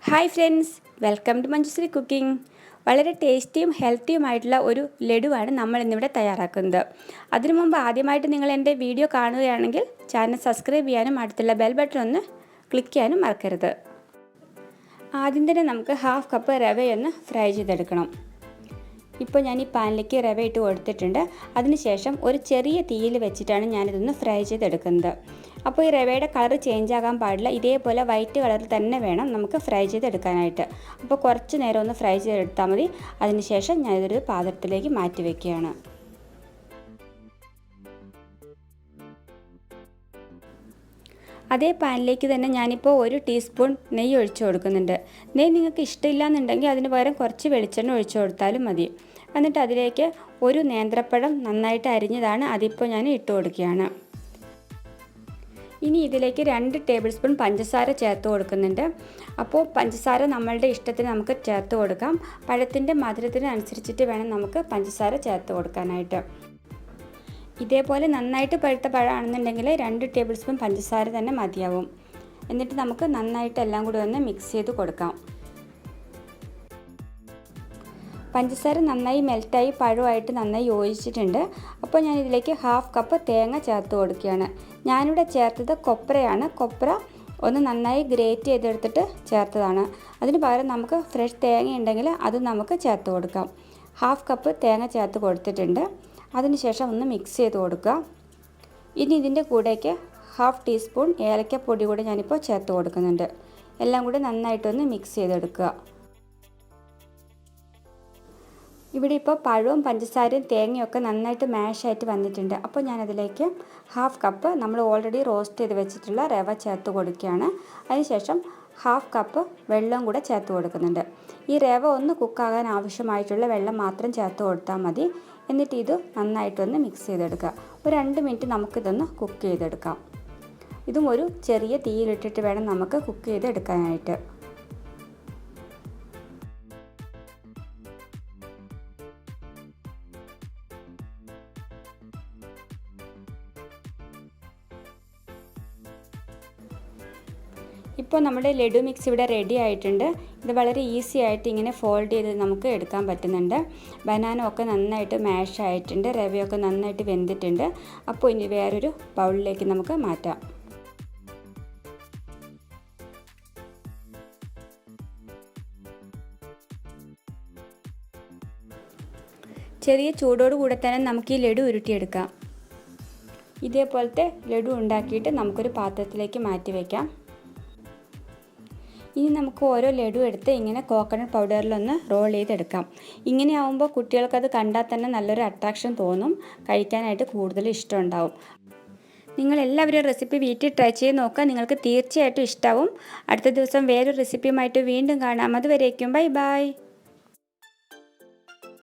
Hi friends, welcome to Manjushree cooking. വളരെ ടേസ്റ്റിയും ഹെൽത്തിയുമായിട്ടുള്ള ഒരു ലഡുവാണ് നമ്മൾ ഇന്നിവിടെ തയ്യാറാക്കുന്നത്. അതിനു മുമ്പ് ആദ്യമായിട്ട് നിങ്ങൾ എൻ്റെ വീഡിയോ കാണുകയാണെങ്കിൽ ചാനൽ സബ്സ്ക്രൈബ് ചെയ്യാനും അടുത്തുള്ള ബെൽ ബട്ടൺ ഒന്ന് ക്ലിക്ക് ചെയ്യാനും മറക്കരുത്. ആദ്യം തന്നെ നമുക്ക് 1/2 കപ്പ് റവയൊന്ന് ഫ്രൈ ചെയ്തെടുക്കണം. ഇപ്പോൾ ഞാൻ ഈ പാനിലേക്ക് റവ ഇട്ട് കൊടുത്തിട്ടുണ്ട്. അതിനുശേഷം ഒരു ചെറിയ തീയിൽ വെച്ചിട്ടാണ് ഞാനിതൊന്ന് ഫ്രൈ ചെയ്തെടുക്കുന്നത്. അപ്പോൾ ഈ റവയുടെ കളർ ചേഞ്ച് ആകാൻ പാടില്ല, ഇതേപോലെ വൈറ്റ് കളറിൽ തന്നെ വേണം നമുക്ക് ഫ്രൈ ചെയ്തെടുക്കാനായിട്ട്. അപ്പോൾ കുറച്ച് നേരം ഒന്ന് ഫ്രൈ ചെയ്തെടുത്താൽ മതി. അതിനുശേഷം ഞാനിതൊരു പാത്രത്തിലേക്ക് മാറ്റി വയ്ക്കുകയാണ്. അതേ പാനിലേക്ക് തന്നെ ഞാനിപ്പോൾ 1 ടീസ്പൂൺ നെയ്യ് ഒഴിച്ചു കൊടുക്കുന്നുണ്ട്. നെയ്യ് നിങ്ങൾക്ക് ഇഷ്ടമില്ല എന്നുണ്ടെങ്കിൽ അതിന് പകരം കുറച്ച് വെളിച്ചെണ്ണ ഒഴിച്ചു കൊടുത്താലും മതി. എന്നിട്ട് അതിലേക്ക് ഒരു നേന്ത്രപ്പഴം നന്നായിട്ട് അരിഞ്ഞതാണ് അതിപ്പോൾ ഞാൻ ഇട്ട് കൊടുക്കുകയാണ്. ഇനി ഇതിലേക്ക് 2 ടേബിൾ സ്പൂൺ പഞ്ചസാര ചേർത്ത് കൊടുക്കുന്നുണ്ട്. അപ്പോൾ പഞ്ചസാര നമ്മളുടെ ഇഷ്ടത്തിന് നമുക്ക് ചേർത്ത് കൊടുക്കാം. പഴത്തിൻ്റെ മധുരത്തിന് അനുസരിച്ചിട്ട് വേണം നമുക്ക് പഞ്ചസാര ചേർത്ത് കൊടുക്കാനായിട്ട്. ഇതേപോലെ നന്നായിട്ട് പഴുത്ത പഴമാണെന്നുണ്ടെങ്കിൽ 2 ടേബിൾ സ്പൂൺ പഞ്ചസാര തന്നെ മതിയാവും. എന്നിട്ട് നമുക്ക് നന്നായിട്ട് എല്ലാം കൂടി ഒന്ന് മിക്സ് ചെയ്ത് കൊടുക്കാം. പഞ്ചസാര നന്നായി മെൽറ്റായി പഴമായിട്ട് നന്നായി യോജിച്ചിട്ടുണ്ട്. അപ്പോൾ ഞാൻ ഇതിലേക്ക് 1/2 കപ്പ് തേങ്ങ ചേർത്ത് കൊടുക്കുകയാണ്. ഞാനിവിടെ ചേർത്തത് കൊപ്രയാണ്. കൊപ്ര ഒന്ന് നന്നായി ഗ്രേറ്റ് ചെയ്തെടുത്തിട്ട് ചേർത്തതാണ്. അതിന് പകരം നമുക്ക് ഫ്രഷ് തേങ്ങ ഉണ്ടെങ്കിൽ അത് നമുക്ക് ചേർത്ത് കൊടുക്കാം. 1/2 കപ്പ് തേങ്ങ ചേർത്ത് കൊടുത്തിട്ടുണ്ട്. അതിനുശേഷം ഒന്ന് മിക്സ് ചെയ്ത് കൊടുക്കുക. ഇനി ഇതിൻ്റെ കൂടേക്ക് 1/2 ടീസ്പൂൺ ഏലക്കപ്പൊടി കൂടി ഞാനിപ്പോൾ ചേർത്ത് കൊടുക്കുന്നുണ്ട്. എല്ലാം കൂടി നന്നായിട്ടൊന്ന് മിക്സ് ചെയ്തെടുക്കുക. ഇവിടെ ഇപ്പോൾ പഴവും പഞ്ചസാരയും തേങ്ങയൊക്കെ നന്നായിട്ട് മാഷായിട്ട് വന്നിട്ടുണ്ട്. അപ്പോൾ ഞാനതിലേക്ക് 1/2 കപ്പ് നമ്മൾ ഓൾറെഡി റോസ്റ്റ് ചെയ്ത് വെച്ചിട്ടുള്ള റവ ചേർത്ത് കൊടുക്കുകയാണ്. അതിനുശേഷം 1/2 കപ്പ് വെള്ളം കൂടെ ചേർത്ത് കൊടുക്കുന്നുണ്ട്. ഈ റവ ഒന്ന് കുക്കാകാൻ ആവശ്യമായിട്ടുള്ള വെള്ളം മാത്രം ചേർത്ത് കൊടുത്താൽ മതി. എന്നിട്ട് ഇത് നന്നായിട്ടൊന്ന് മിക്സ് ചെയ്തെടുക്കുക. ഒരു 2 മിനിറ്റ് നമുക്കിതൊന്ന് കുക്ക് ചെയ്തെടുക്കാം. ഇതും ഒരു ചെറിയ തീയിലിട്ടിട്ട് വേണം നമുക്ക് കുക്ക് ചെയ്തെടുക്കാനായിട്ട്. ഇപ്പോൾ നമ്മുടെ ലഡു മിക്സ് ഇവിടെ റെഡി ആയിട്ടുണ്ട്. ഇത് വളരെ ഈസി ആയിട്ട് ഇങ്ങനെ ഫോൾഡ് ചെയ്ത് നമുക്ക് എടുക്കാൻ പറ്റുന്നുണ്ട്. ബനാന ഒക്കെ നന്നായിട്ട് മാഷ് ആയിട്ടുണ്ട്, റവയൊക്കെ നന്നായിട്ട് വെന്തിട്ടുണ്ട്. അപ്പോൾ ഇനി വേറൊരു ബൗളിലേക്ക് നമുക്ക് മാറ്റാം. ചെറിയ ചൂടോട് കൂടെ തന്നെ നമുക്ക് ഈ ലഡു ഉരുട്ടിയെടുക്കാം. ഇതേപോലത്തെ ലഡു ഉണ്ടാക്കിയിട്ട് നമുക്കൊരു പാത്രത്തിലേക്ക് മാറ്റി വയ്ക്കാം. ഇനി നമുക്ക് ഓരോ ലഡു എടുത്ത് ഇങ്ങനെ കോക്കനട്ട് പൗഡറിലൊന്ന് റോൾ ചെയ്തെടുക്കാം. ഇങ്ങനെ ആവുമ്പോൾ കുട്ടികൾക്കത് കണ്ടാൽ തന്നെ നല്ലൊരു അട്രാക്ഷൻ തോന്നും, കഴിക്കാനായിട്ട് കൂടുതൽ ഇഷ്ടമുണ്ടാവും. നിങ്ങളെല്ലാവരും റെസിപ്പി വീട്ടിൽ ട്രൈ ചെയ്ത് നോക്കുക, നിങ്ങൾക്ക് തീർച്ചയായിട്ടും ഇഷ്ടമാവും. അടുത്ത ദിവസം വേറൊരു റെസിപ്പിയുമായിട്ട് വീണ്ടും കാണാം. അതുവരേക്കും ബൈ ബൈ.